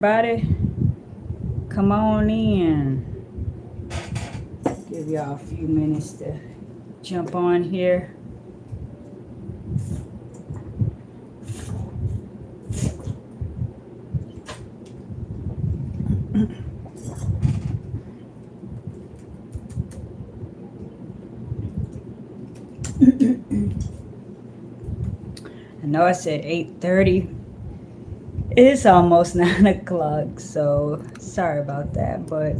Everybody, come on in. Give y'all a few minutes to jump on here. I know I said 8:30. It's almost 9 o'clock, so sorry about that, but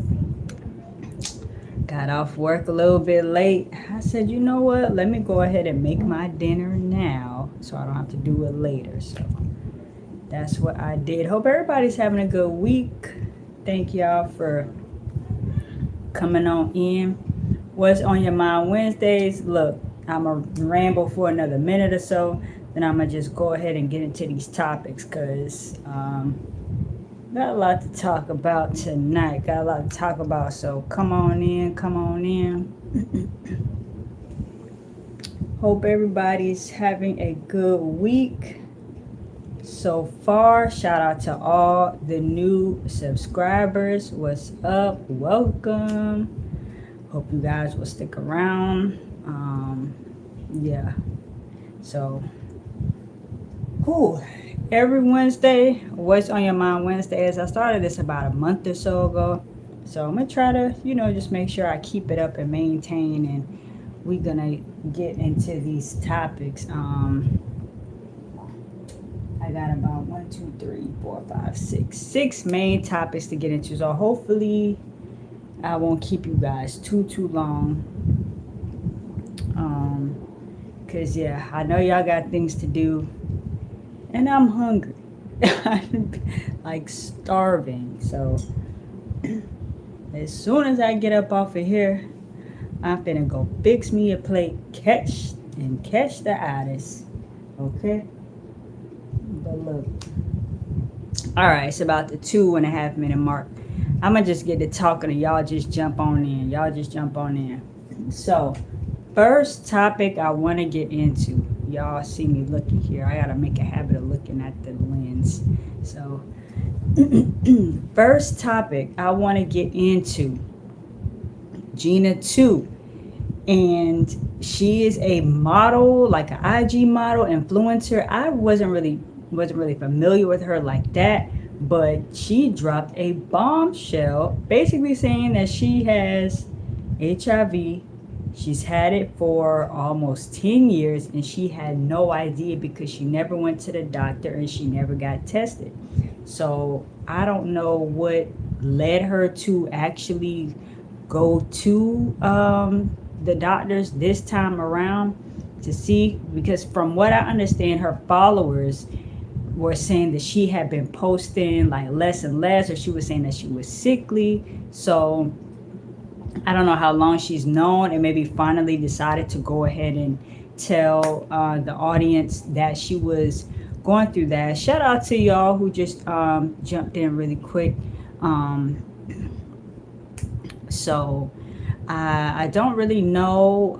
got off work a little bit late. I said, you know what? Let me go ahead and make my dinner now so I don't have to do it later. So that's what I did. Hope everybody's having a good week. Thank y'all for coming on in. What's on your mind Wednesdays? Look, I'm going to ramble for another minute or so. Then I'm going to just go ahead and get into these topics because got a lot to talk about tonight. Got a lot to talk about. So come on in. Come on in. Hope everybody's having a good week so far. Shout out to all the new subscribers. What's up? Welcome. Hope you guys will stick around. Yeah. So, every Wednesday, what's on your mind Wednesdays? I started this about a month or so ago. So I'm going to try to, just make sure I keep it up and maintain. And we're going to get into these topics. I got about 6 main topics to get into. So hopefully I won't keep you guys too long. Cause yeah, I know y'all got things to do, and I'm hungry, like starving. So as soon as I get up off of here, I'm finna go fix me a plate, catch the itis. Okay. But look, all right, it's about the 2.5 minute mark. I'm gonna just get to talking and y'all just jump on in. So, first topic I want to get into. Y'all see me looking here. I gotta make a habit of looking at the lens. So, first topic I want to get into. Gina Tew. And she is a model, like an IG model, influencer. I wasn't really familiar with her like that, but she dropped a bombshell basically saying that she has HIV. She's had it for almost 10 years and she had no idea because she never went to the doctor and she never got tested. So I don't know what led her to actually go to the doctors this time around to see, because from what I understand, her followers were saying that she had been posting like less and less, or she was saying that she was sickly. So I don't know how long she's known, and maybe finally decided to go ahead and tell the audience that she was going through that. Shout out to y'all who just jumped in really quick. So I don't really know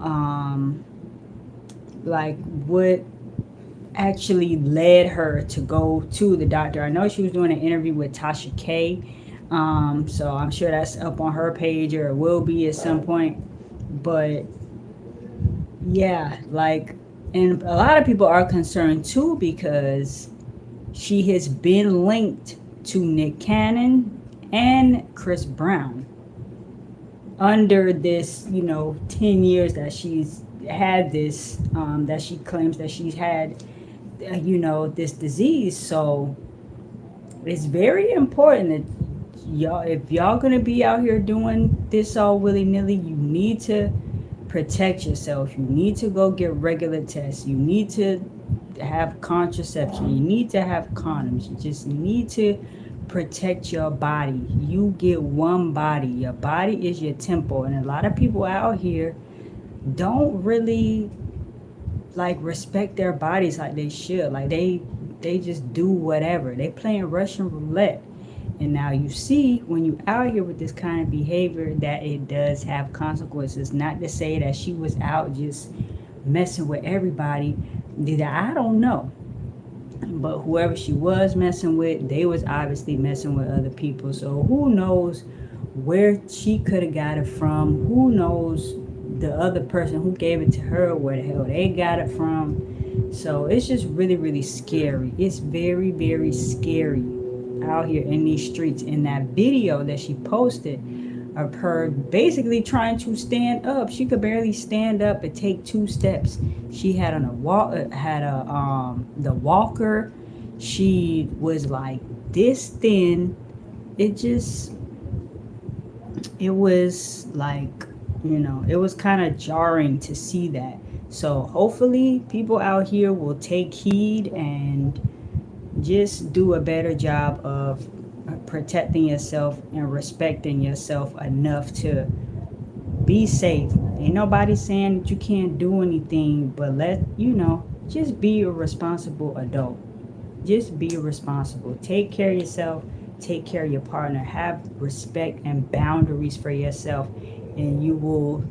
like what actually led her to go to the doctor. I know she was doing an interview with Tasha K. So I'm sure that's up on her page, or it will be at some point. But yeah, like, and a lot of people are concerned too because she has been linked to Nick Cannon and Chris Brown under this, 10 years that she's had this, that she claims that she's had, this disease. So it's very important that y'all, if y'all gonna be out here doing this all willy-nilly, you need to protect yourself. You need to go get regular tests. You need to have contraception. You need to have condoms. You just need to protect your body. You get one body. Your body is your temple. And a lot of people out here don't really like respect their bodies like they should. Like they just do whatever. They playing Russian roulette. And now you see, when you out here with this kind of behavior, that it does have consequences. Not to say that she was out just messing with everybody. I don't know. But whoever she was messing with, they was obviously messing with other people. So who knows where she could have got it from? Who knows the other person who gave it to her, where the hell they got it from? So it's just really, really scary. It's very, very scary out here in these streets. In that video that she posted of her basically trying to stand up, she could barely stand up and take 2 steps. She had on a walk, had a the walker. She was like this thin. It was like, it was kind of jarring to see that. So hopefully people out here will take heed and just do a better job of protecting yourself and respecting yourself enough to be safe. Ain't nobody saying that you can't do anything, but just be a responsible adult. Just be responsible. Take care of yourself. Take care of your partner. Have respect and boundaries for yourself, and you will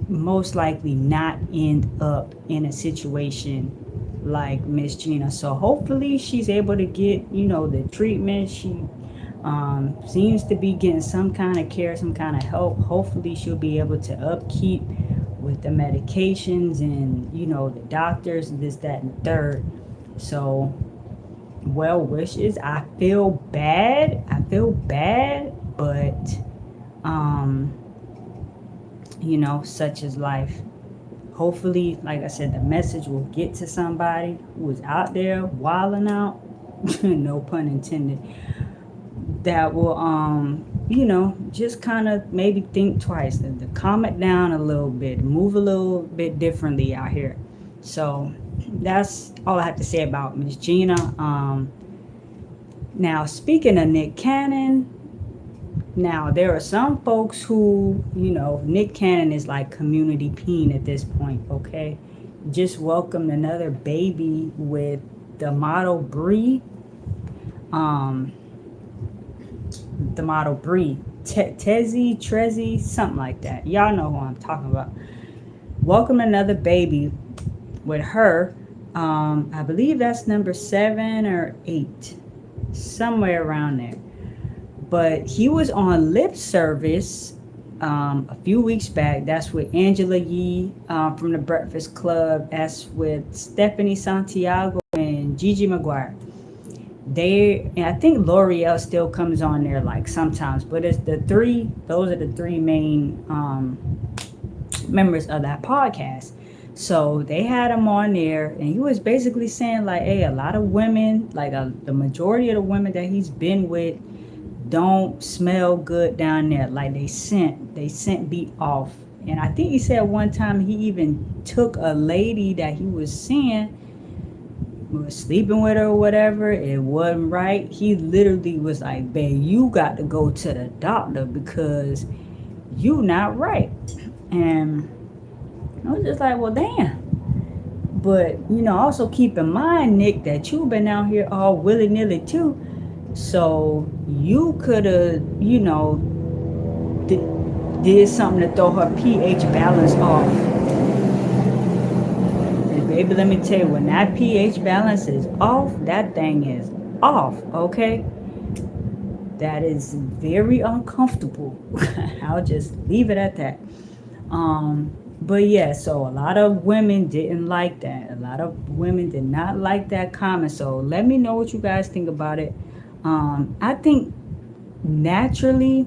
most likely not end up in a situation like Miss Gina. So hopefully she's able to get, the treatment. She seems to be getting some kind of care, some kind of help. Hopefully she'll be able to upkeep with the medications and, the doctors, this, that, and the third. So well wishes. I feel bad, but such is life. Hopefully, like I said, the message will get to somebody who is out there wilding out, no pun intended, that will just kind of maybe think twice, to calm it down a little bit, move a little bit differently out here. So that's all I have to say about Miss Gina. Now, speaking of Nick Cannon, now there are some folks who, Nick Cannon is like community peen at this point, okay? Just welcomed another baby with the model Bree. Trezzy, something like that. Y'all know who I'm talking about. Welcome another baby with her. I believe that's number 7 or 8, somewhere around there. But he was on Lip Service a few weeks back. That's with Angela Yee from the Breakfast Club. That's with Stephanie Santiago and Gigi McGuire. And I think L'Oreal still comes on there like sometimes, but it's those are the 3 main members of that podcast. So they had him on there, and he was basically saying like, hey, a lot of women, like the majority of the women that he's been with, don't smell good down there. Like they scent be off. And I think he said one time he even took a lady that he was seeing, was sleeping with her or whatever. It wasn't right. He literally was like, babe, you got to go to the doctor because you not right. And I was just like, well, damn. But, also keep in mind, Nick, that you've been out here all willy-nilly too. So you could have, did something to throw her pH balance off. And baby, let me tell you, when that pH balance is off, that thing is off, okay? That is very uncomfortable. I'll just leave it at that. But yeah, so a lot of women didn't like that. A lot of women did not like that comment. So let me know what you guys think about it. I think naturally,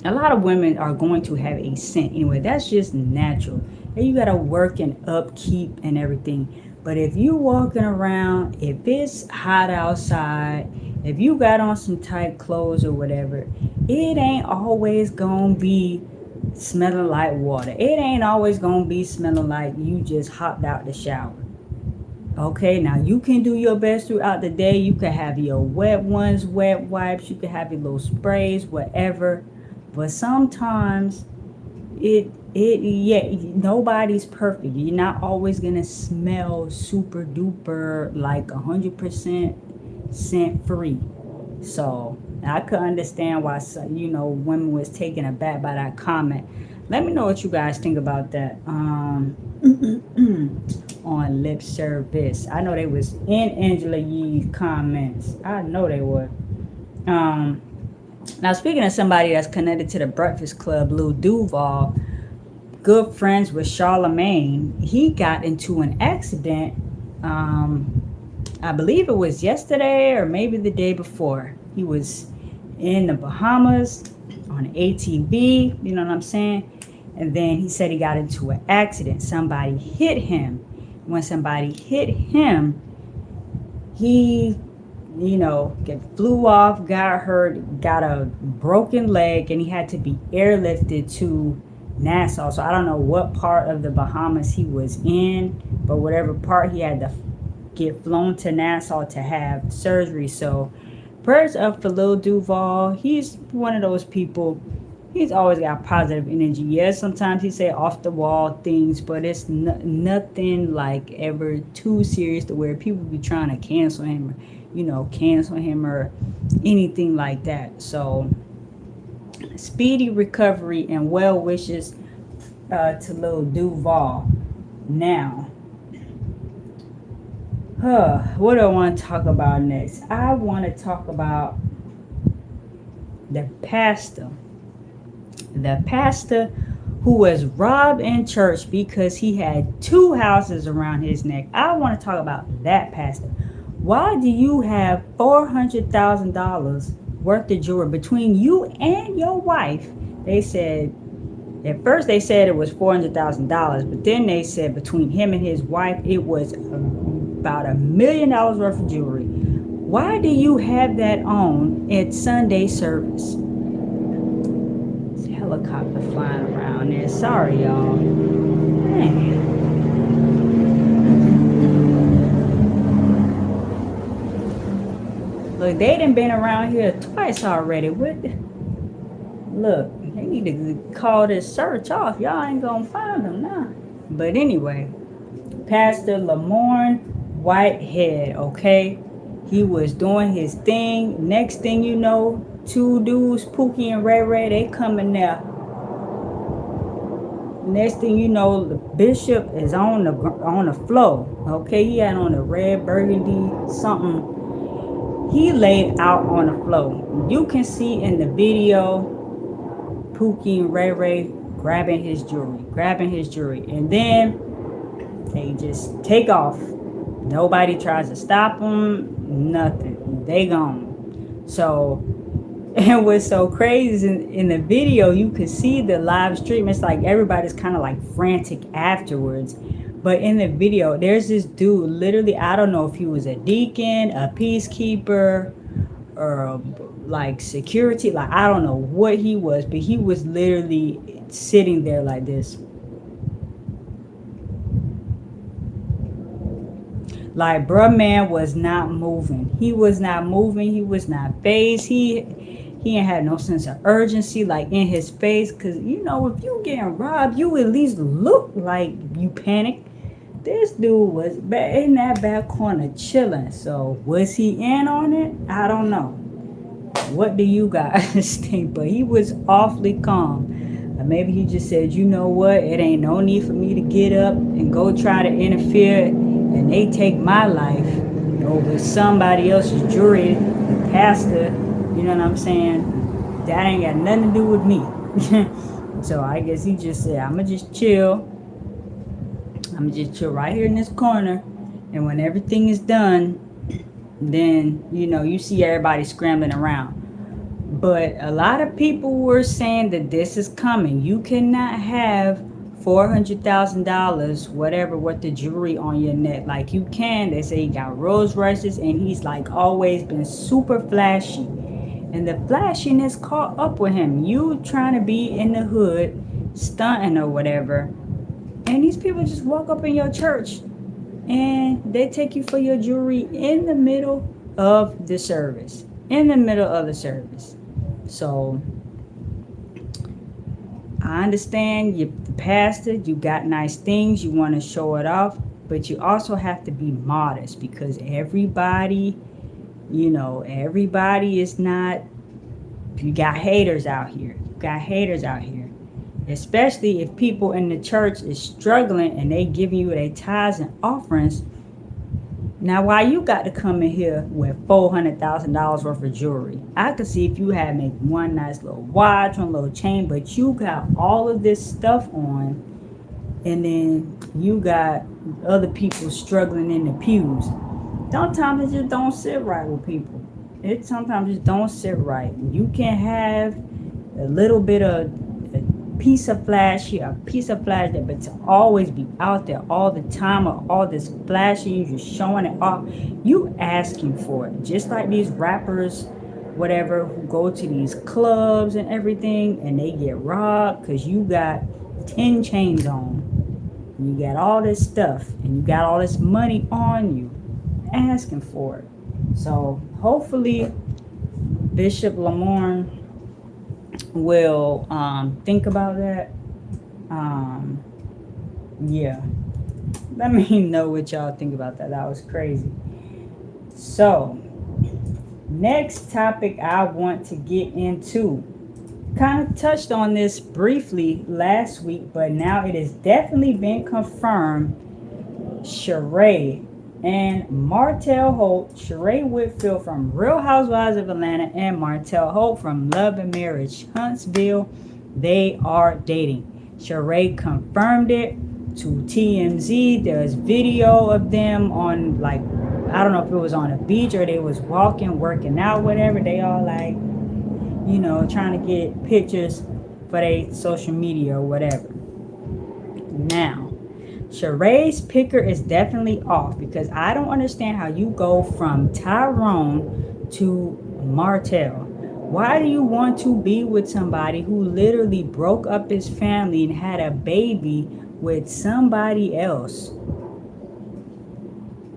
a lot of women are going to have a scent anyway. That's just natural. And you got to work and upkeep and everything. But if you walking around, if it's hot outside, if you got on some tight clothes or whatever, it ain't always going to be smelling like water. It ain't always going to be smelling like you just hopped out the shower. Okay, now you can do your best throughout the day. You can have your wet ones, wet wipes. You can have your little sprays, whatever. But sometimes nobody's perfect. You're not always going to smell super duper like 100% scent free. So I could understand why, women was taken aback by that comment. Let me know what you guys think about that. on lip service. I know they was in Angela Yee's comments. I know they were. Now speaking of somebody that's connected to the Breakfast Club, Lil Duval, good friends with Charlemagne, he got into an accident. I believe it was yesterday or maybe the day before. He was in the Bahamas on an ATV, you know what I'm saying? And then he said he got into an accident. Somebody hit him. When somebody hit him, he, flew off, got hurt, got a broken leg, and he had to be airlifted to Nassau. So I don't know what part of the Bahamas he was in, but whatever part, he had to get flown to Nassau to have surgery. So prayers up for Lil Duval. He's one of those people. He's always got positive energy. Yes, sometimes he say off the wall things, but it's nothing like ever too serious to where people be trying to cancel him, cancel him or anything like that. So speedy recovery and well wishes to Lil Duval. Now, what do I want to talk about next? I want to talk about the pastor. The pastor who was robbed in church because he had 2 houses around his neck. I want to talk about that pastor. Why do you have $400,000 worth of jewelry between you and your wife? They said, at first they said it was $400,000, but then they said between him and his wife, it was about $1 million worth of jewelry. Why do you have that on at Sunday service? Helicopter flying around there. Sorry, y'all. Man. Look, they done been around here twice already. Look, they need to call this search off. Y'all ain't gonna find them now. But anyway, Pastor Lamorne Whitehead, okay? He was doing his thing. Next thing you know, 2 dudes, Pookie and Ray Ray, they coming there. Next thing you know, the bishop is on the floor. Okay, he had on a red burgundy something. He laid out on the floor. You can see in the video, Pookie and Ray Ray grabbing his jewelry, and then they just take off. Nobody tries to stop them. Nothing. They gone. So. And what's so crazy in the video, you could see the live stream. It's like everybody's kind of like frantic afterwards. But in the video, there's this dude, literally, I don't know if he was a deacon, a peacekeeper, or like security. Like, I don't know what he was, but he was literally sitting there like this. Like, bruh, man was not moving. He was not moving. He was not phased. He ain't had no sense of urgency, like, in his face. Because, if you getting robbed, you at least look like you panicked. This dude was in that back corner chilling. So, was he in on it? I don't know. What do you guys think? But he was awfully calm. Maybe he just said, you know what? It ain't no need for me to get up and go try to interfere. And they take my life over somebody else's jewelry, the pastor. You know what I'm saying? That ain't got nothing to do with me. So I guess he just said, I'm going to just chill. I'm going to just chill right here in this corner. And when everything is done, then, you see everybody scrambling around. But a lot of people were saying that this is coming. You cannot have $400,000, whatever, worth the jewelry on your neck. Like you can. They say he got Rolls Royces and he's like always been super flashy. And the flashiness caught up with him. You trying to be in the hood, stunting or whatever. And these people just walk up in your church and they take you for your jewelry in the middle of the service. So I understand you're the pastor, you got nice things, you want to show it off, but you also have to be modest because everybody is not, you got haters out here. especially if people in the church is struggling and they giving you their tithes and offerings. Now, why you got to come in here with $400,000 worth of jewelry? I could see if you had maybe one nice little watch, one little chain, but you got all of this stuff on, and then you got other people struggling in the pews. Sometimes it just don't sit right with people. It sometimes just don't sit right. You can have a little bit of a piece of flash here, a piece of flash there, but to always be out there all the time or all this flashing, you just showing it off, you asking for it. Just like these rappers, whatever, who go to these clubs and everything, and they get robbed because you got 10 chains on. You got all this stuff, and you got all this money on you, asking for it. So hopefully Bishop Lamorne will think about that. Yeah, let me know what y'all think about that. That was crazy. So next topic I want to get into, kind of touched on this briefly last week, but now it has definitely been confirmed. Sheree and Martell Holt, Sheree Whitfield from Real Housewives of Atlanta and Martell Holt from Love and Marriage Huntsville, they are dating. Sheree confirmed it to TMZ. There's video of them on, like, I don't know if it was on a beach or they was walking, working out, whatever. They all like, you know, trying to get pictures for their social media or whatever. Now, Sheree's picker is definitely off, because I don't understand how you go from Tyrone to Martell. Why do you want to be with somebody who literally broke up his family and had a baby with somebody else?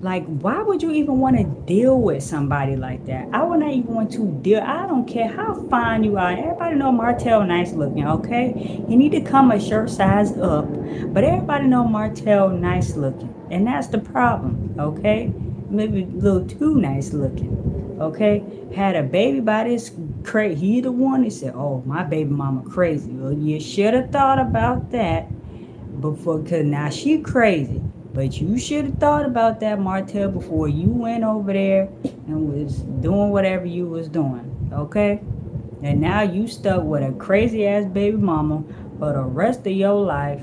Like, why would you even want to deal with somebody like that? I would not even want to deal. I don't care how fine you are. Everybody know Martell nice looking, okay? He need to come a shirt size up. But everybody know Martell nice looking. And that's the problem, okay? Maybe a little too nice looking, okay? Had a baby by this crazy. He the one that said, oh, my baby mama crazy. Well, you should have thought about that before, because now she crazy. But you should have thought about that, Martell, before you went over there and was doing whatever you was doing, okay? And now you stuck with a crazy-ass baby mama for the rest of your life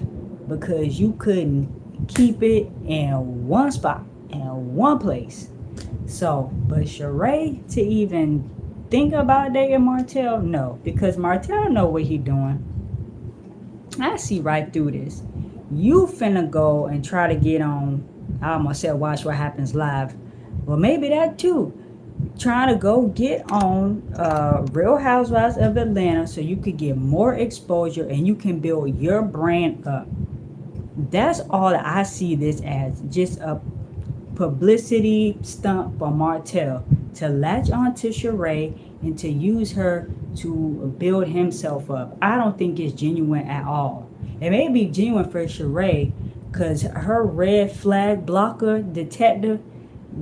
because you couldn't keep it in one spot, in one place. So, but Sheree to even think about dating Martell, no. Because Martell know what he doing. I see right through this. You finna go and try to get on, I almost said Watch What Happens Live. Well, maybe that too. Trying to go get on Real Housewives of Atlanta so you could get more exposure and you can build your brand up. That's all that I see this as. Just a publicity stunt for Martell to latch on to Sheree and to use her to build himself up. I don't think it's genuine at all. It may be genuine for Sheree because her red flag blocker detector,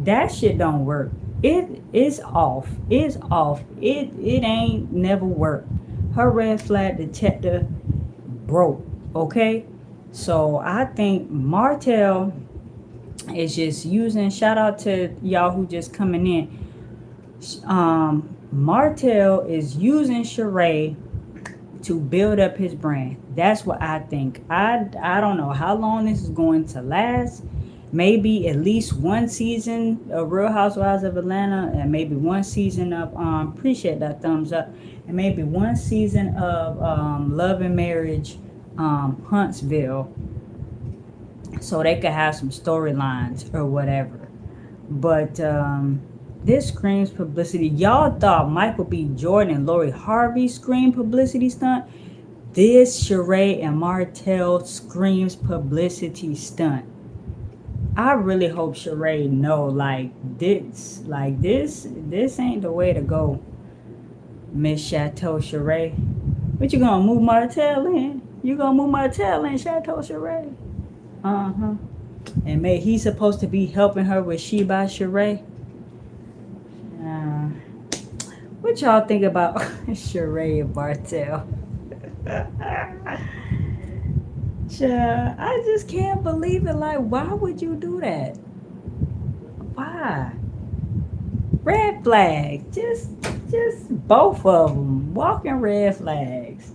that shit don't work. It is off. It's off. It ain't never worked. Her red flag detector broke. Okay? So I think Martell is just using, shout out to y'all who just coming in. Martell is using Sheree to build up his brand. That's what I think. I don't know how long this is going to last. Maybe at least one season of Real Housewives of Atlanta, and maybe one season of appreciate that thumbs up, and maybe one season of Love and Marriage Huntsville, so they could have some storylines or whatever. But this screams publicity. Y'all thought Michael B. Jordan and Lori Harvey screamed publicity stunt. This Sheree and Martell screams publicity stunt. I really hope Sheree know, like this ain't the way to go, Miss Chateau Sheree. But you gonna move Martell in? You gonna move Martell in, Chateau Sheree? And he's supposed to be helping her with She by Sheree. What y'all think about Sheree and Martell? Child, I just can't believe it. Like, why would you do that? Why? Red flag. Just both of them. Walking red flags.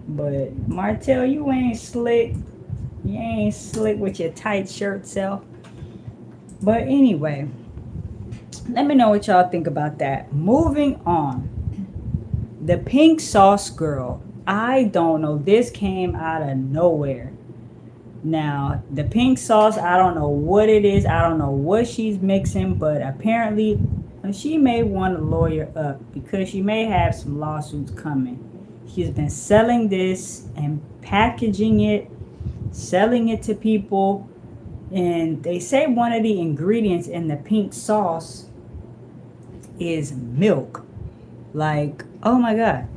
But Martell, you ain't slick. You ain't slick with your tight shirt self. But anyway, let me know what y'all think about that. Moving on. The pink sauce girl. I don't know. This came out of nowhere. Now, the pink sauce, I don't know what it is. I don't know what she's mixing, but apparently she may want to lawyer up because she may have some lawsuits coming. She's been selling this and packaging it, selling it to people, and they say one of the ingredients in the pink sauce is milk. Like, oh my God.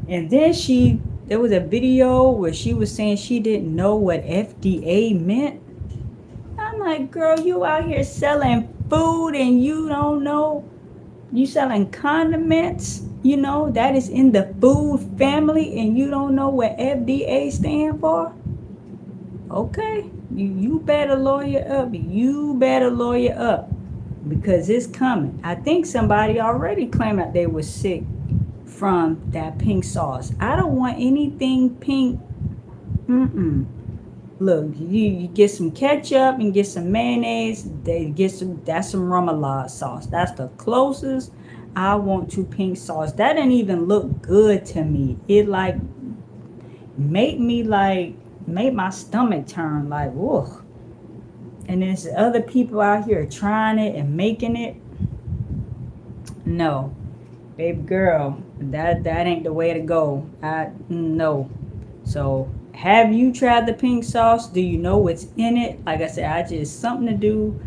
And then there was a video where she was saying she didn't know what FDA meant. I'm like, girl, you out here selling food and you don't know. You selling condiments, that is in the food family, and you don't know what FDA stand for? Okay, you better lawyer up. You better lawyer up because it's coming. I think somebody already claimed that they were sick from that pink sauce. I don't want anything pink. Look, you get some ketchup and get some mayonnaise. That's some remoulade sauce. That's the closest I want to pink sauce. That didn't even look good to me. It like made my stomach turn like, ugh. And there's other people out here trying it and making it. No, baby girl, that ain't the way to go. No. So, have you tried the pink sauce? Do you know what's in it? Like I said, something to do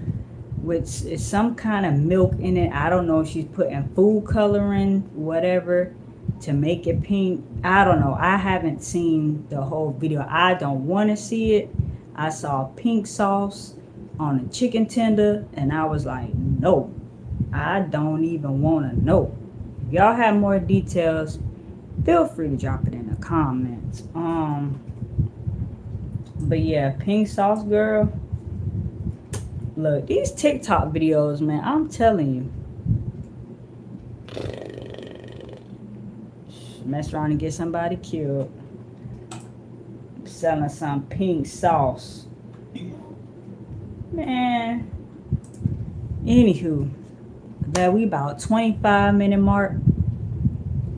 with some kind of milk in it. I don't know if she's putting food coloring, whatever, to make it pink. I don't know. I haven't seen the whole video. I don't want to see it. I saw pink sauce on a chicken tender, and I was like, no, I don't even want to know. If y'all have more details, feel free to drop it in the comments. But yeah, pink sauce girl. Look, these TikTok videos, man, I'm telling you. Mess around and get somebody killed. Selling some pink sauce. Man. Anywho, that we about 25-minute mark.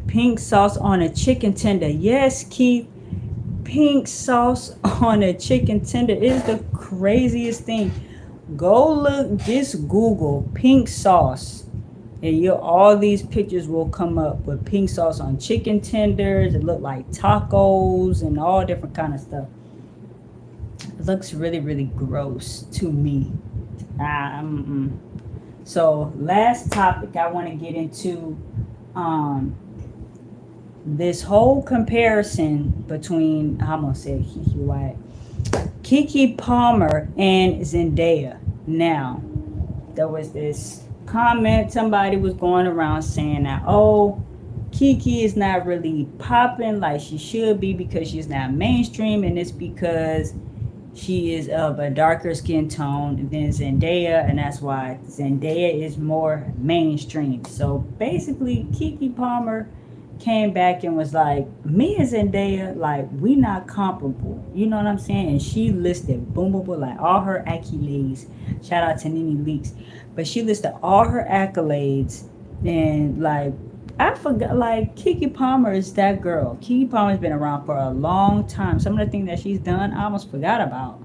Pink sauce on a chicken tender. Yes, Keith. Pink sauce on a chicken tender is the craziest thing. Go look, just Google pink sauce, and all these pictures will come up with pink sauce on chicken tenders. It look like tacos and all different kind of stuff. It looks really, really gross to me. So last topic I want to get into, this whole comparison between, I'm gonna say Keke Palmer and Zendaya. Now, there was this comment, somebody was going around saying that, oh, Keke is not really popping like she should be because she's not mainstream, and it's because she is of a darker skin tone than Zendaya, and that's why Zendaya is more mainstream. So basically, Keke Palmer came back and was like, me and Zendaya, like, we not comparable. You know what I'm saying? And she listed like all her accolades. Shout out to Nene Leaks. But she listed all her accolades, and like, I forgot, like, Keke Palmer is that girl. Keke Palmer's been around for a long time. Some of the things that she's done, I almost forgot about.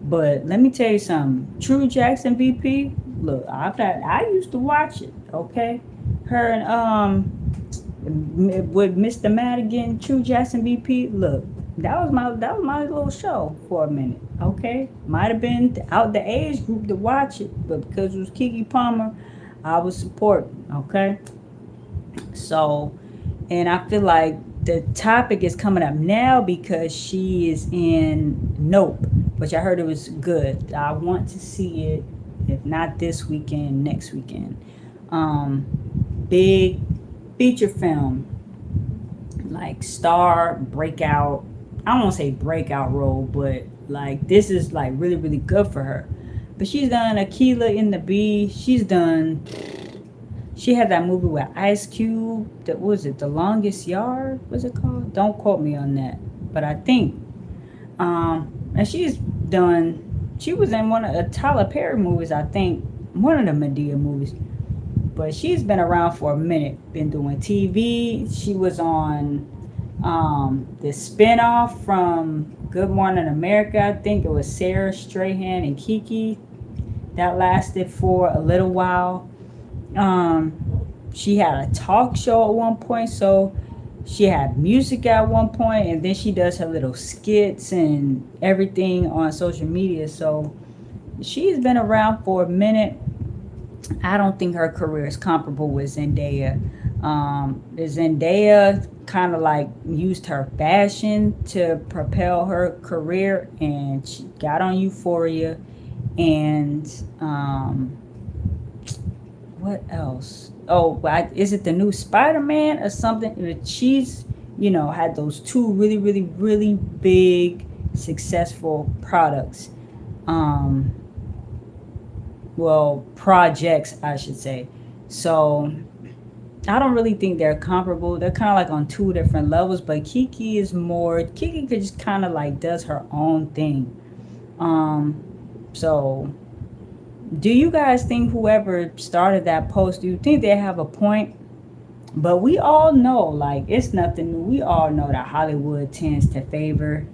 But let me tell you something. True Jackson VP, look, I used to watch it, okay? Her and with Mr. Madigan, True Jackson VP, look, that was my little show for a minute, okay? Might have been out the age group to watch it, but because it was Keke Palmer, I was supporting, okay? So, and I feel like the topic is coming up now because she is in Nope, which I heard it was good. I want to see it, if not this weekend, next weekend. Big feature film, like star breakout. I won't say breakout role, but like this is like really really good for her. But she's done Aquila in the Bee. She had that movie with Ice Cube. That was it. The Longest Yard. What's it called? Don't quote me on that. But I think. And she's done. She was in one of the Tyler Perry movies. I think one of the Medea movies. But she's been around for a minute. Been doing TV. She was on the spinoff from Good Morning America. I think it was Sarah Strahan and Keke. That lasted for a little while. She had a talk show at one point, so she had music at one point, and then she does her little skits and everything on social media. So she's been around for a minute. I don't think her career is comparable with Zendaya. Zendaya kind of like used her fashion to propel her career, and she got on Euphoria. And what else? Oh, is it the new Spider-Man or something? She's, had those two really, really, really big, successful products. Well, projects, I should say. So I don't really think they're comparable. They're kind of like on two different levels, but Keke could just kind of like does her own thing. So do you guys think whoever started that post, do you think they have a point? But we all know, like, it's nothing new. We all know that Hollywood tends to favor,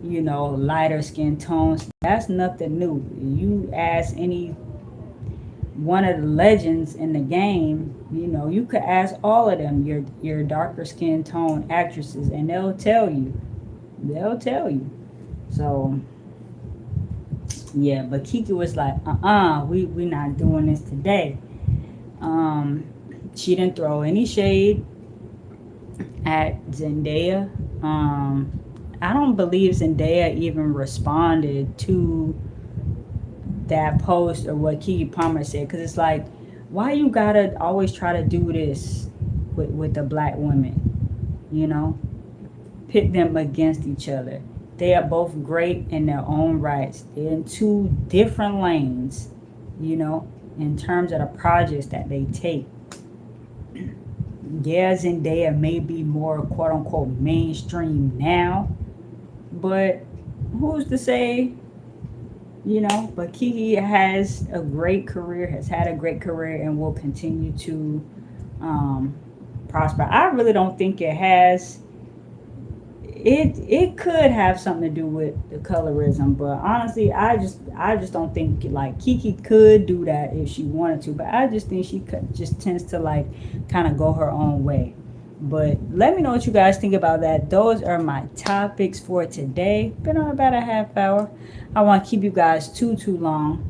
lighter skin tones. That's nothing new. You ask any one of the legends in the game, you could ask all of them, your darker skin tone actresses, and they'll tell you. So yeah, but Keke was like, we not doing this today. She didn't throw any shade at Zendaya. I don't believe Zendaya even responded to that post or what Keke Palmer said, because it's like, why you gotta always try to do this with the black women, pit them against each other. They are both great in their own rights. They're in two different lanes, in terms of the projects that they take. Yeah, Zendaya may be more quote unquote mainstream now, but who's to say, but Keke has a great career, has had a great career, and will continue to prosper. I really don't think it has. It could have something to do with the colorism, but honestly, I just don't think like Keke could do that if she wanted to. But I just think she just tends to like kind of go her own way. But let me know what you guys think about that. Those are my topics for today. Been on about a half hour. I want to keep you guys too long.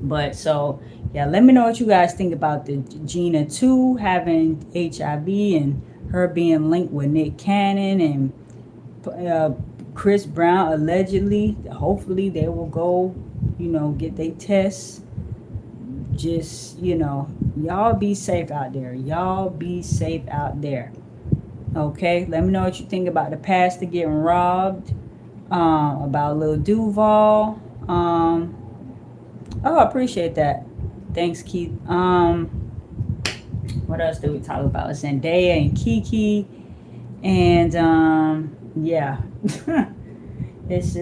But so yeah, let me know what you guys think about the Gina Tew having HIV and her being linked with Nick Cannon and Chris Brown allegedly. Hopefully they will go, get their tests. Just, y'all be safe out there. Y'all be safe out there. Okay, let me know what you think about the pastor getting robbed, about Lil Duval. I appreciate that. Thanks, Keith. What else did we talk about? Zendaya and Keke. And yeah. It's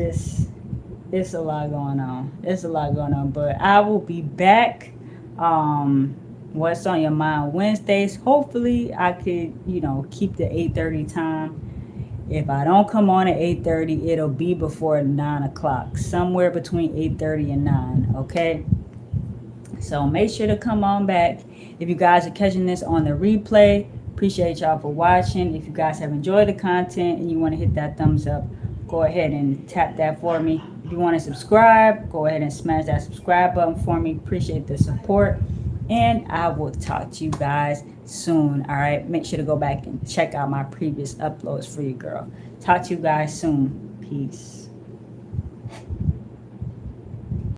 a lot going on. But I will be back. What's on your mind Wednesdays. Hopefully I could, keep the 8:30 time. If I don't come on at 8:30, it'll be before 9 o'clock. Somewhere between 8:30 and 9. Okay. So make sure to come on back. If you guys are catching this on the replay, appreciate y'all for watching. If you guys have enjoyed the content and you want to hit that thumbs up, go ahead and tap that for me. If you want to subscribe, go ahead and smash that subscribe button for me. Appreciate the support. And I will talk to you guys soon. All right. Make sure to go back and check out my previous uploads for you, girl. Talk to you guys soon. Peace.